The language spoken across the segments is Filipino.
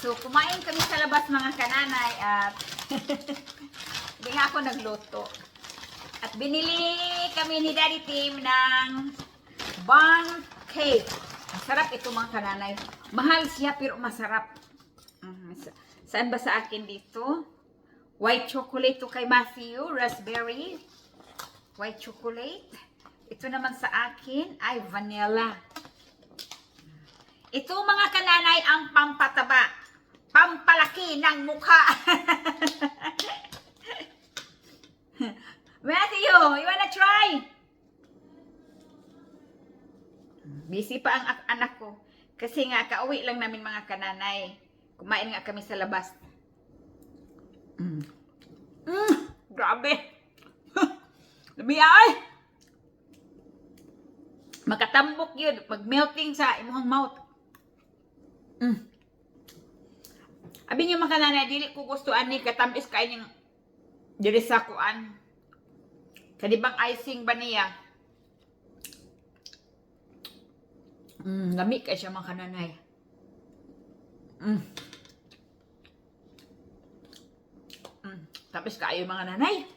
So, kumain kami sa labas mga kananay at hindi nga ako nagluto. At binili kami ni Daddy Tim ng bun cake. Masarap ito mga kananay. Mahal siya pero masarap. Saan ba sa akin dito? White chocolate to kay Matthew. Raspberry. White chocolate. Ito naman sa akin ay vanilla. Ito mga kananay ang pampataba. Pampalaki ng mukha. Matthew, you wanna try? Busy pa ang anak ko. Kasi nga, kauwi lang namin mga kananay. Kumain nga kami sa labas. Grabe. Labi ay. Makatambok yun. Pag-melting sa imuhang mouth. Abi niyo mga kananay, dili ko gusto ani katamis kain yung diri sa kuan. Kadibang icing ba niya? Lami kay siya mga kananay. Tapos kayo mga nanay.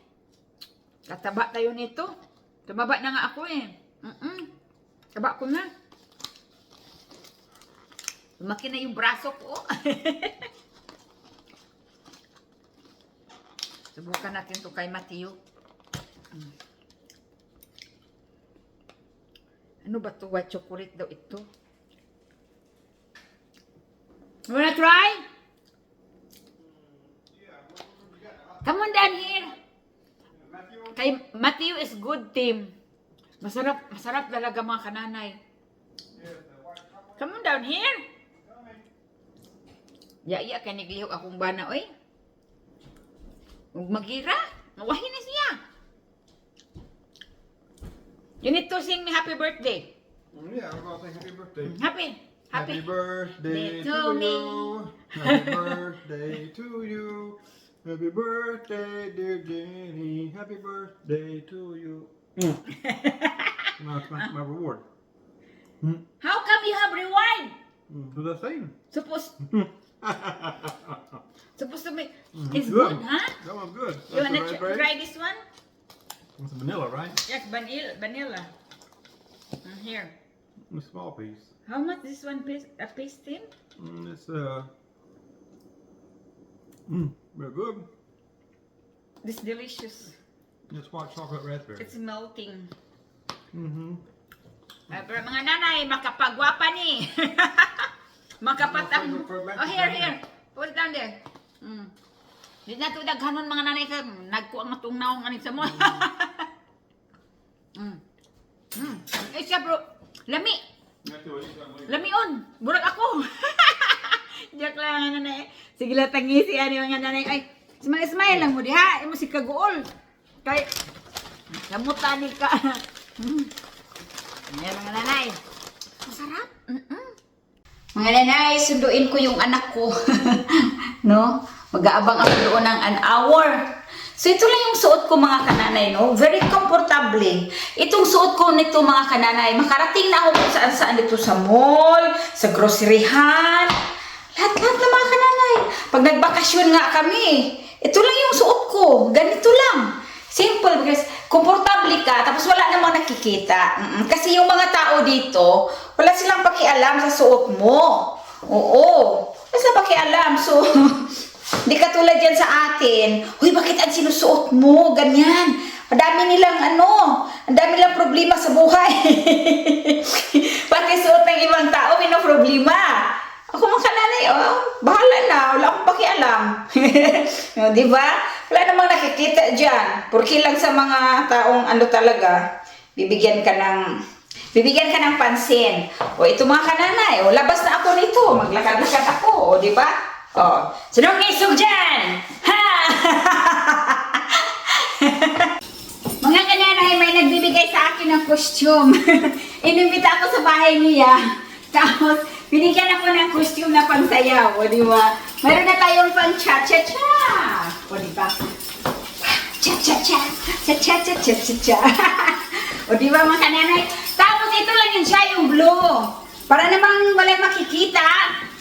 Kataba tayo nito. Tumaba na nga ako eh. Taba ko na. Lumaki na yung braso ko. Subukan natin to kay Matthew. Ano ba to? White chocolate daw ito. You wanna try? Come on down here. Kay Matthew is good team. Masarap, masarap talaga mga kananay. Come on down here. Ya, kay naglihok akong bana, oy. Ug magira, mawahin na siya. You need to sing me happy birthday. Yeah, I'm gonna say happy birthday. Happy birthday to to me. you. Happy birthday to you. Happy birthday, dear Jenny. Happy birthday to you. That's my reward. How come you have rewind? So that's saying. Supposed to be. It's It's good, huh? That one's good. You That's wanna the raspberry. try this one? It's vanilla, right? Yes, vanilla. Here. A small piece. How much this one a piece, Tim? It's very good. This delicious. It's white chocolate raspberry. It's melting. Mm-hmm. Mga nanay, makapagwapa ni. Makapatang. Oh, here. Put it down there. Di na ito daghanon mga nanay ka. Nagkuang matong naong aning sa mo. Eh siya bro. Lami. Lami on. Burag ako. Joke lang mga nanay. Sige lang tangisi ani mga nanay. Ay, smile lang mo diha. Imo si kaguol. Kay kamutan ni ka. Ayan mga nanay. Masarap. Mga nanay, sunduin ko yung anak ko. No? Mag-aabang ako doon ng an hour. So ito lang yung suot ko mga kananay, no? Very comfortably. Itong suot ko nito mga kananay, makarating na ako kung saan-saan dito sa mall, sa groceryhan. Lahat-lahat na mga kananay. Pag nagbakasyon nga kami, ito lang yung suot ko. Ganito lang. Simple because komportable ka tapos wala namang nakikita. Kasi yung mga tao dito, wala silang pakialam sa suot mo. Oo. Wala silang pakialam. So, di katulad yan sa atin. Huy, bakit ang sinusuot mo? Ganyan. Ang dami nilang problema sa buhay. Pati suot ng ibang tao, may no problema. Ako mga kananay, bahala na, wala akong pakialam. Di ba? Wala namang nakikita dyan. Porque lang sa mga taong talaga, bibigyan ka ng pansin. O ito mga kananay, labas na ako nito, maglakad-lakad ako, di ba? Sinong isog dyan? Ha! Mga kananay, may nagbibigay sa akin ng costume. Inimbita ako sa bahay niya. Tapos, binigyan ako ng costume na pangsayaw, o di ba? Meron na tayong pang cha-cha-cha. O di ba? Cha-cha-cha. Cha-cha-cha-cha-cha-cha. O di ba mga kananay? Tapos ito lang yun siya, yung blue. Para namang wala makikita.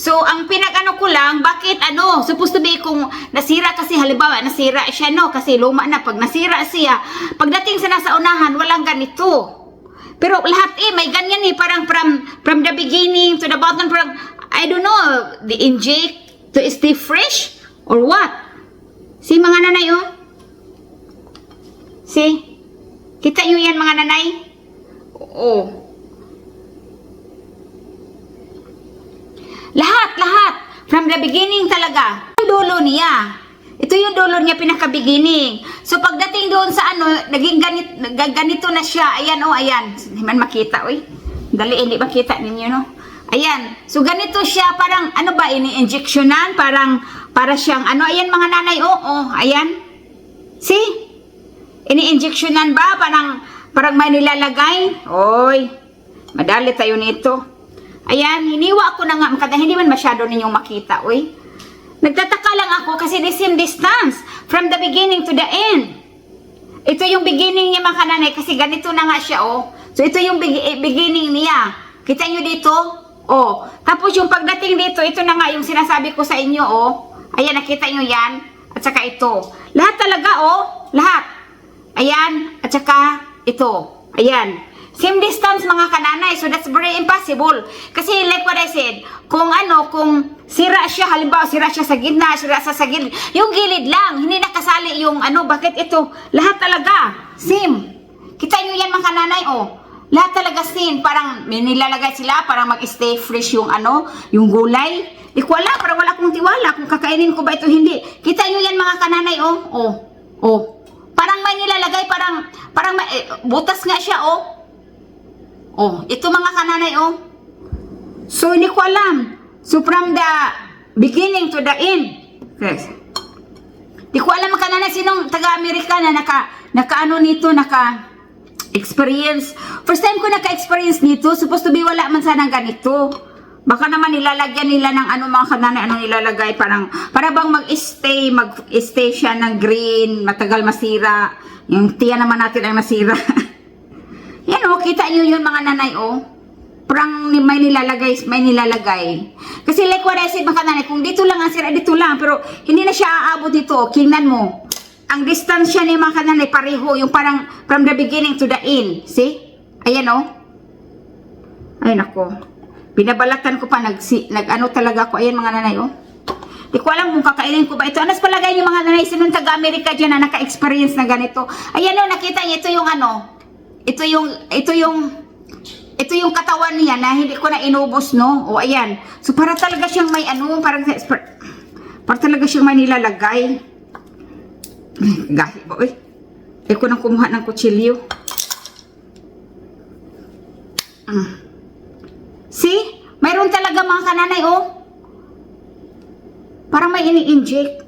So, ang pinag-ano ko lang, bakit supposed to be kung nasira kasi, halimbawa, nasira siya, no? Kasi luma na, pag nasira siya, pagdating sa nasa unahan, walang ganito. Pero lahat may ganyan parang from the beginning to the bottom, from, I don't know, the inject to stay fresh, or what? See, mga nanay, oh. See? Kita nyo yan, mga nanay? Oo. Lahat. From the beginning talaga. Yung dulo niya. Ito yung dulo niya pinaka-beginning. So, pagdating doon sa naging ganito na siya. Ayan, ayan. Hindi man makita, Dali, hindi makita ninyo, no? Ayan. So, ganito siya. Parang, ini-injectionan? Para siyang, ayan mga nanay, ayan. See? Ini-injectionan ba? Parang may nilalagay? Oy, madali tayo nito. Ayan, hiniwa ko na nga, hindi man masyado ninyong makita, Nagtataka lang ako kasi the same distance from the beginning to the end. Ito yung beginning niya, mga kananay, kasi ganito na nga siya, So, ito yung beginning niya. Kita nyo dito? Tapos yung pagdating dito, ito na nga yung sinasabi ko sa inyo, Ayan, nakita nyo yan? At saka ito. Lahat talaga, Lahat. Ayan, at saka ito. Ayan. Same distance, mga kananay. So, that's very impossible. Kasi, like what I said, kung sira siya, halimbawa, sira siya sa gitna, sira sa gilid, yung gilid lang, hindi nakasali yung bakit ito? Lahat talaga. Same. Kita nyo yan, mga kananay, Lahat talaga same. Parang, may nilalagay sila, parang mag-stay fresh yung yung gulay. Di ko alam, parang wala akong tiwala kung kakainin ko ba ito, hindi. Kita nyo yan, mga kananay, Parang may nilalagay, parang may, butas nga siya, ito mga kananay, So, hindi ko alam. So, from the beginning to the end. Yes. Hindi ko alam mga kananay, sinong taga-Amerika na naka-experience. First time ko naka-experience nito, supposed to be wala man sanang ganito. Baka naman nilalagyan nila ng mga kananay, nilalagay, para bang mag-stay siya ng green, matagal masira. Yung tiyan naman natin ang nasira. Yan kita nyo yun, mga nanay, Parang may nilalagay. Kasi like what I said, mga kananay, kung dito lang ang sira, dito lang, pero hindi na siya aabot dito. Kingnan mo. Ang distance siya ni mga kananay, pareho, yung parang from the beginning to the end. See? Ayan, Ay, nako. Binabalatan ko pa, talaga ko. Ayan, mga nanay, Di ko alam kung kakainin ko ba ito. Anas palagay niyo, mga nanay, sinong taga-Amerika dyan na naka-experience na ganito. Ayan, nakita niyo, ito yung katawan niya na hindi ko na inubos, no? Ayan. So, para talaga siyang may para talaga siyang may nilalagay. Gahi ba, ko nang kumuha ng kutsilyo. See? Mayroon talaga, mga kananay, parang may ini-inject.